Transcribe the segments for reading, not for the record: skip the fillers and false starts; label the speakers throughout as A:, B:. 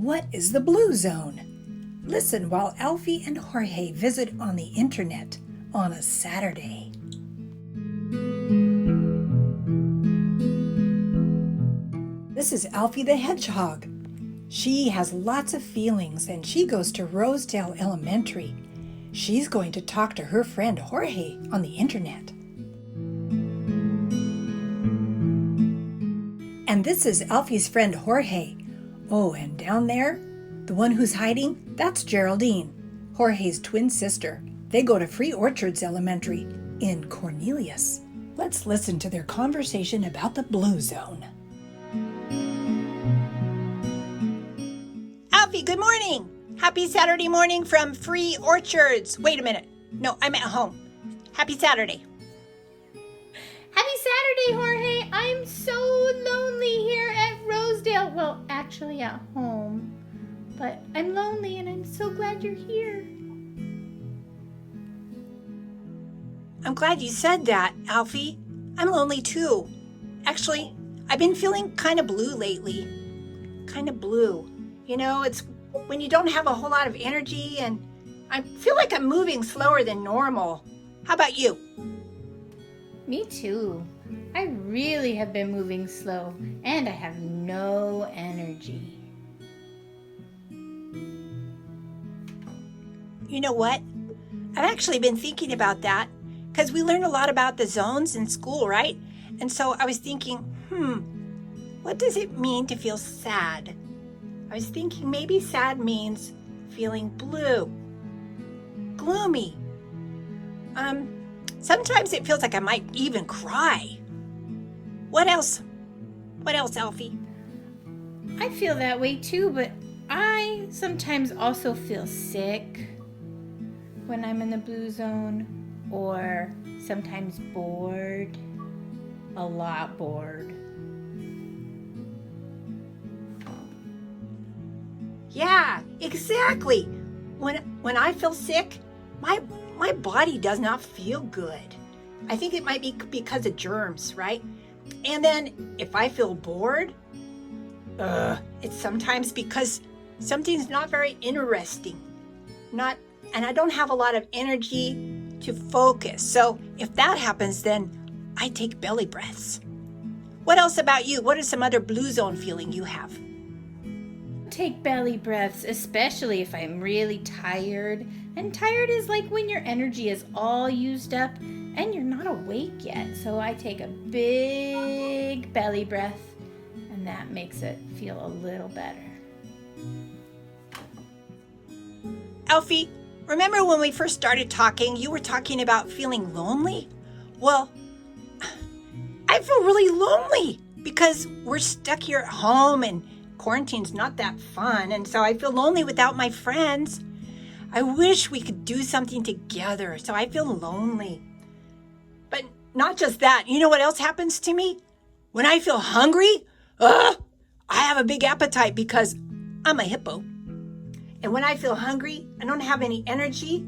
A: What is the blue zone? Listen while Alfie and Jorge visit on the internet on a Saturday. This is Alfie the Hedgehog. She has lots of feelings and she goes to Rosedale Elementary. She's going to talk to her friend Jorge on the internet. And this is Alfie's friend Jorge. Oh, and down there, the one who's hiding, that's Geraldine, Jorge's twin sister. They go to Free Orchards Elementary in Cornelius. Let's listen to their conversation about the blue zone.
B: Alfie, good morning. Happy Saturday morning from Free Orchards. Wait a minute. No, I'm at home. Happy Saturday.
C: Happy Saturday, Jorge. I'm so lonely here at Rosedale. Well, actually at home. But I'm lonely and I'm so glad you're here.
B: I'm glad you said that, Alfie. I'm lonely too. Actually, I've been feeling kind of blue lately. Kind of blue. You know, it's when you don't have a whole lot of energy and I feel like I'm moving slower than normal. How about you?
C: Me too. I really have been moving slow and I have no energy.
B: You know what? I've actually been thinking about that because we learn a lot about the zones in school, right? And so I was thinking, what does it mean to feel sad? I was thinking maybe sad means feeling blue, gloomy. Sometimes it feels like I might even cry. What else? What else, Alfie?
C: I feel that way too, but I sometimes also feel sick when I'm in the blue zone, or sometimes bored, a lot bored.
B: Yeah, exactly. When I feel sick, my body does not feel good. I think it might be because of germs, right? And then if I feel bored, it's sometimes because something's not very interesting. And I don't have a lot of energy to focus. So if that happens, then I take belly breaths. What else about you? What is some other blue zone feeling you have?
C: Take belly breaths, especially if I'm really tired. And tired is like when your energy is all used up and you're not awake yet. So I take a big belly breath and that makes it feel a little better.
B: Alfie, remember when we first started talking, you were talking about feeling lonely? Well, I feel really lonely because we're stuck here at home and quarantine's not that fun, and so I feel lonely without my friends. I wish we could do something together, so I feel lonely. But not just that. You know what else happens to me? When I feel hungry, I have a big appetite because I'm a hippo. And when I feel hungry, I don't have any energy,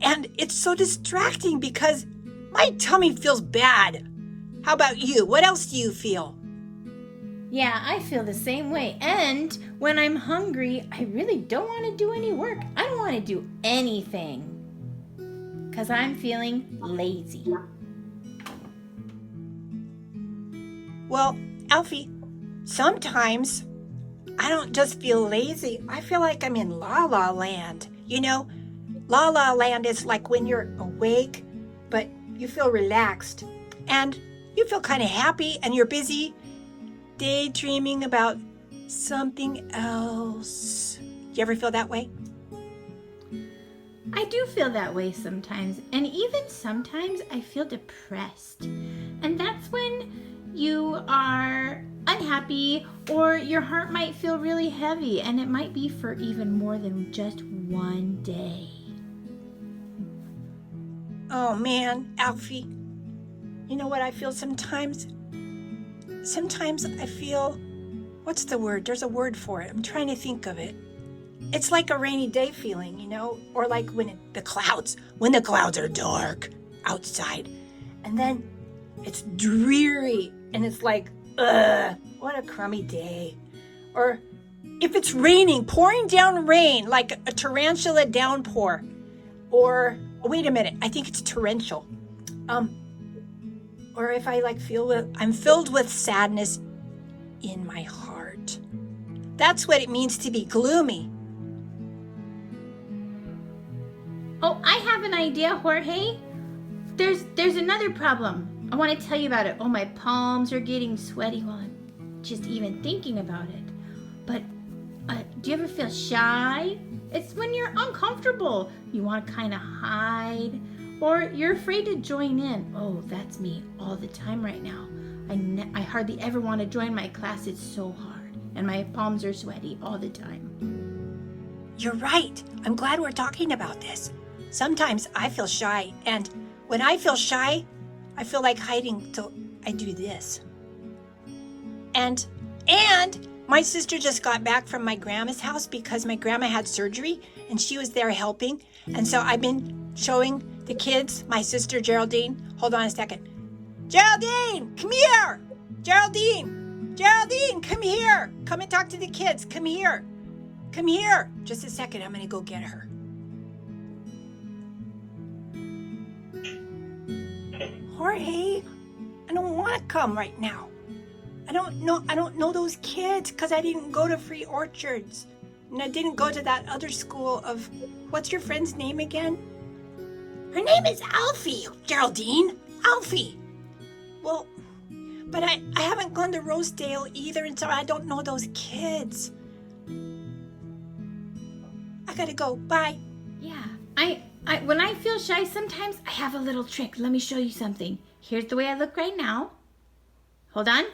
B: and it's so distracting because my tummy feels bad. How about you? What else do you feel?
C: Yeah, I feel the same way. And when I'm hungry, I really don't want to do any work. I don't want to do anything because I'm feeling lazy.
B: Well, Alfie, sometimes I don't just feel lazy. I feel like I'm in La La Land. You know, La La Land is like when you're awake, but you feel relaxed and you feel kind of happy and you're busy daydreaming about something else. You ever feel that way?
C: I do feel that way sometimes, and even sometimes I feel depressed. And that's when you are unhappy or your heart might feel really heavy, and it might be for even more than just one day.
B: Oh man, Alfie, you know what I feel sometimes? Sometimes I feel, what's the word? There's a word for it. I'm trying to think of it. It's like a rainy day feeling, you know, or like when the clouds are dark outside, and then it's dreary, and it's like, what a crummy day. Or if it's raining, pouring down rain, like a tarantula downpour, or wait a minute, I think it's torrential. Or if I I'm filled with sadness in my heart. That's what it means to be gloomy.
C: Oh, I have an idea, Jorge. There's another problem. I want to tell you about it. Oh, my palms are getting sweaty while I'm just even thinking about it. But do you ever feel shy? It's when you're uncomfortable. You want to kind of hide, or you're afraid to join in. Oh, that's me all the time right now. I hardly ever want to join my class. It's so hard, and my palms are sweaty all the time.
B: You're right. I'm glad we're talking about this. Sometimes I feel shy, and when I feel shy, I feel like hiding, so I do this. And my sister just got back from my grandma's house because my grandma had surgery and she was there helping. And so I've been showing the kids, my sister Geraldine. Hold on a second. Geraldine, come here. Geraldine, come here. Come and talk to the kids. Come here. Just a second, I'm gonna go get her. Jorge, I don't want to come right now. I don't know those kids because I didn't go to Free Orchards. And I didn't go to that other school of, what's your friend's name again? Her name is Alfie, Geraldine. Alfie. Well, but I haven't gone to Rosedale either, and so I don't know those kids. I gotta go. Bye.
C: Yeah, when I feel shy, sometimes I have a little trick. Let me show you something. Here's the way I look right now. Hold on.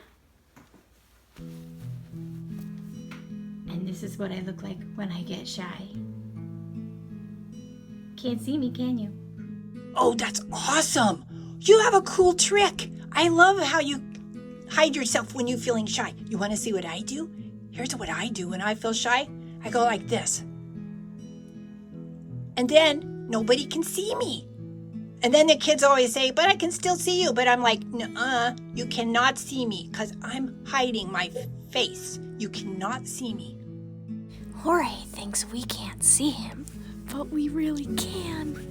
C: And this is what I look like when I get shy. Can't see me, can you?
B: Oh, that's awesome. You have a cool trick. I love how you hide yourself when you're feeling shy. You want to see what I do? Here's what I do when I feel shy. I go like this. And then nobody can see me. And then the kids always say, but I can still see you. But I'm like, nuh-uh, you cannot see me because I'm hiding my face. You cannot see me.
D: Jorge thinks we can't see him, but we really can.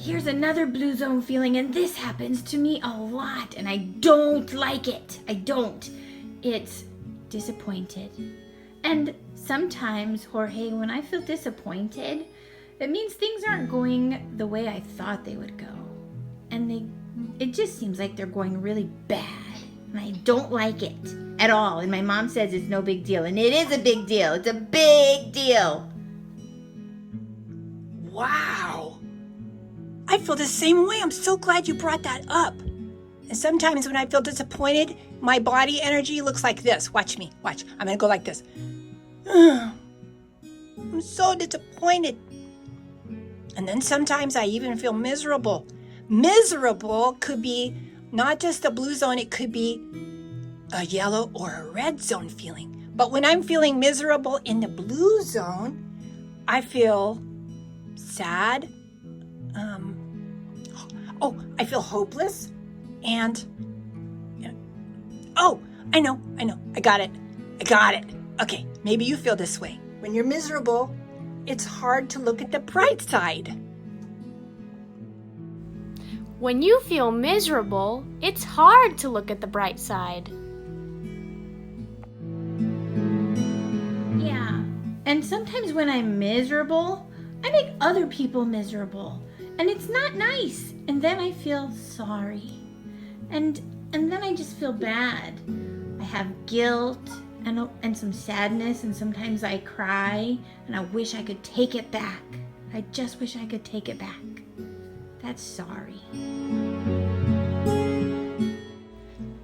C: Here's another blue zone feeling, and this happens to me a lot, and I don't like it. I don't. It's disappointed. And sometimes, Jorge, when I feel disappointed, it means things aren't going the way I thought they would go. And it just seems like they're going really bad. And I don't like it at all. And my mom says it's no big deal. And it is a big deal. It's a big deal.
B: Wow. I feel the same way. I'm so glad you brought that up. And sometimes when I feel disappointed, my body energy looks like this. Watch me. Watch. I'm going to go like this. I'm so disappointed. And then sometimes I even feel miserable. Miserable could be not just a blue zone, it could be a yellow or a red zone feeling. But when I'm feeling miserable in the blue zone, I feel sad. I feel hopeless. And, I know. I got it. Okay, maybe you feel this way. When you're miserable, it's hard to look at the bright side.
D: When you feel miserable, it's hard to look at the bright side.
C: Yeah. And sometimes when I'm miserable, I make other people miserable. And it's not nice. And then I feel sorry. And then I just feel bad. I have guilt and some sadness, and sometimes I cry, and I wish I could take it back. I just wish I could take it back. That's sorry.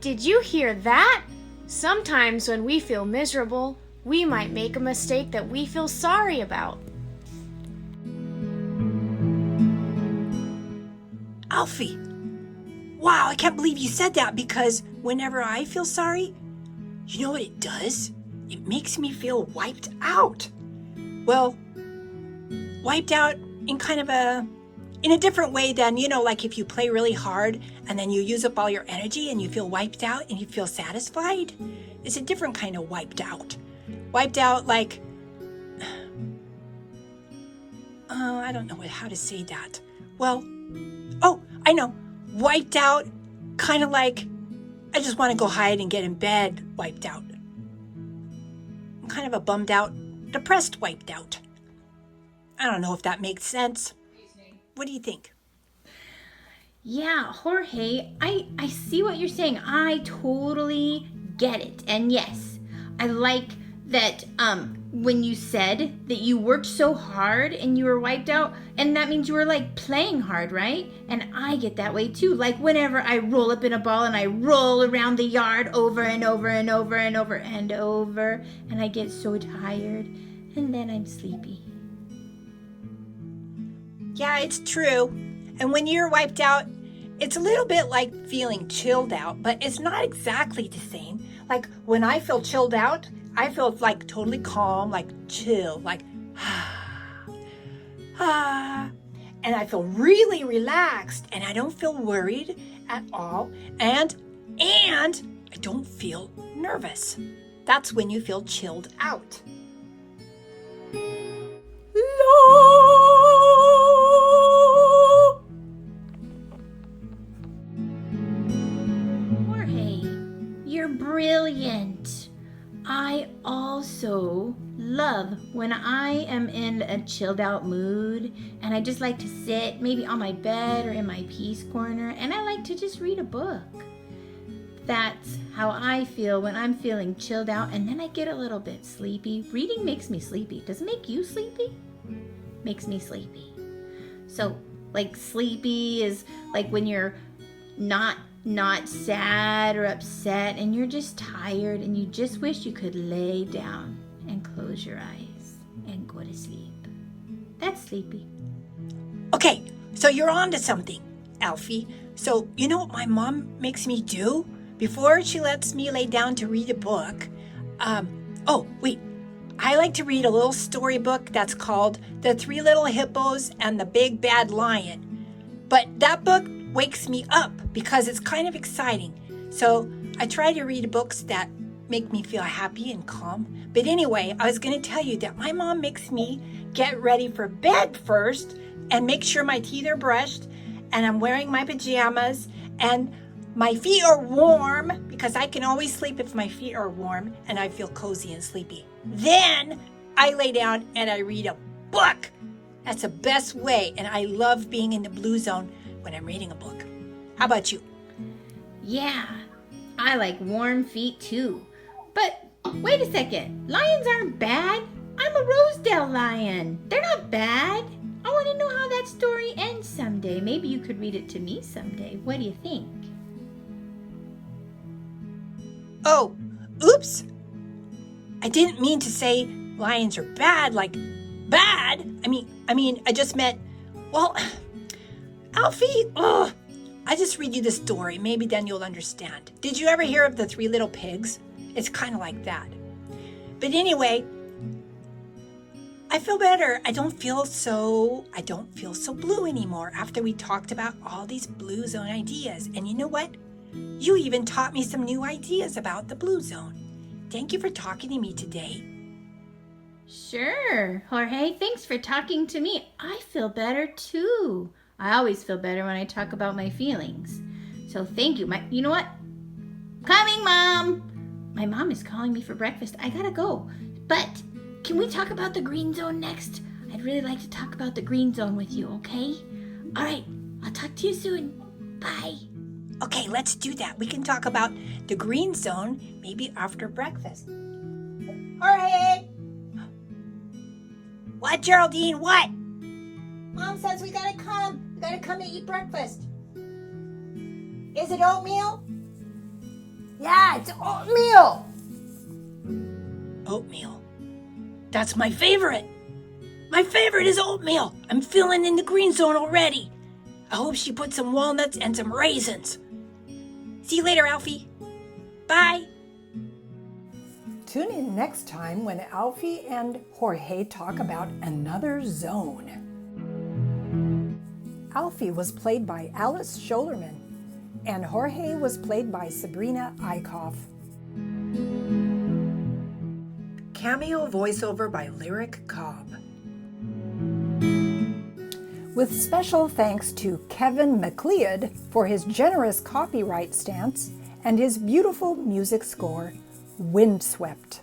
D: Did you hear that? Sometimes when we feel miserable, we might make a mistake that we feel sorry about.
B: Alfie, wow, I can't believe you said that, because whenever I feel sorry, you know what it does? It makes me feel wiped out. Well, wiped out in kind of in a different way than, like if you play really hard and then you use up all your energy and you feel wiped out and you feel satisfied. It's a different kind of wiped out. Wiped out like, I don't know how to say that. Well, I know. Wiped out, kind of like, I just want to go hide and get in bed, wiped out. I'm kind of a bummed out, depressed wiped out. I don't know if that makes sense. What do you think?
C: Yeah, Jorge, I see what you're saying. I totally get it. And yes, I like that when you said that you worked so hard and you were wiped out, and that means you were like playing hard, right? And I get that way too. Like whenever I roll up in a ball and I roll around the yard over and over and over and over and over, and I get so tired, and then I'm sleepy.
B: Yeah, it's true. And when you're wiped out, it's a little bit like feeling chilled out, but it's not exactly the same. Like when I feel chilled out, I feel like totally calm, like chill, like and I feel really relaxed and I don't feel worried at all. And I don't feel nervous. That's when you feel chilled out.
C: Jorge, you're brilliant. I also love when I am in a chilled out mood and I just like to sit maybe on my bed or in my peace corner and I like to just read a book. That's how I feel when I'm feeling chilled out, and then I get a little bit sleepy. Reading makes me sleepy. Does it make you sleepy? Makes me sleepy. So like sleepy is like when you're not sad or upset and you're just tired and you just wish you could lay down and close your eyes and go to sleep. That's sleepy.
B: Okay, so you're on to something, Alfie. So you know what my mom makes me do before she lets me lay down to read a book? I like to read a little storybook that's called The Three Little Hippos and the Big Bad Lion. But that book wakes me up because it's kind of exciting. So I try to read books that make me feel happy and calm. But anyway, I was going to tell you that my mom makes me get ready for bed first and make sure my teeth are brushed and I'm wearing my pajamas and my feet are warm because I can always sleep if my feet are warm and I feel cozy and sleepy. Then I lay down and I read a book. That's the best way, and I love being in the blue zone when I'm reading a book. How about you?
C: Yeah, I like warm feet too. But wait a second, lions aren't bad. I'm a Rosedale lion. They're not bad. I want to know how that story ends someday. Maybe you could read it to me someday. What do you think?
B: Oh, oops. I didn't mean to say lions are bad, like bad. I just meant, well, Alfie, I just read you the story. Maybe then you'll understand. Did you ever hear of the Three Little Pigs? It's kind of like that. But anyway, I feel better. I don't feel so blue anymore after we talked about all these blue zone ideas. And you know what? You even taught me some new ideas about the blue zone. Thank you for talking to me today.
C: Sure, Jorge. Thanks for talking to me. I feel better too. I always feel better when I talk about my feelings. So thank you. You know what? Coming, Mom. My mom is calling me for breakfast. I gotta go. But can we talk about the green zone next? I'd really like to talk about the green zone with you, okay? All right. I'll talk to you soon. Bye.
B: Okay, let's do that. We can talk about the green zone maybe after breakfast. Jorge! What, Geraldine? What? Mom says we gotta come. We gotta come to eat breakfast. Is it oatmeal?
A: Yeah, it's oatmeal.
B: Oatmeal. That's my favorite. My favorite is oatmeal. I'm feeling in the green zone already. I hope she put some walnuts and some raisins. See you later, Alfie. Bye.
A: Tune in next time when Alfie and Jorge talk about another zone. Alfie was played by Alice Scholerman, and Jorge was played by Sabrina Eichhoff. Cameo voiceover by Lyric Cobb. With special thanks to Kevin MacLeod for his generous copyright stance and his beautiful music score, Windswept.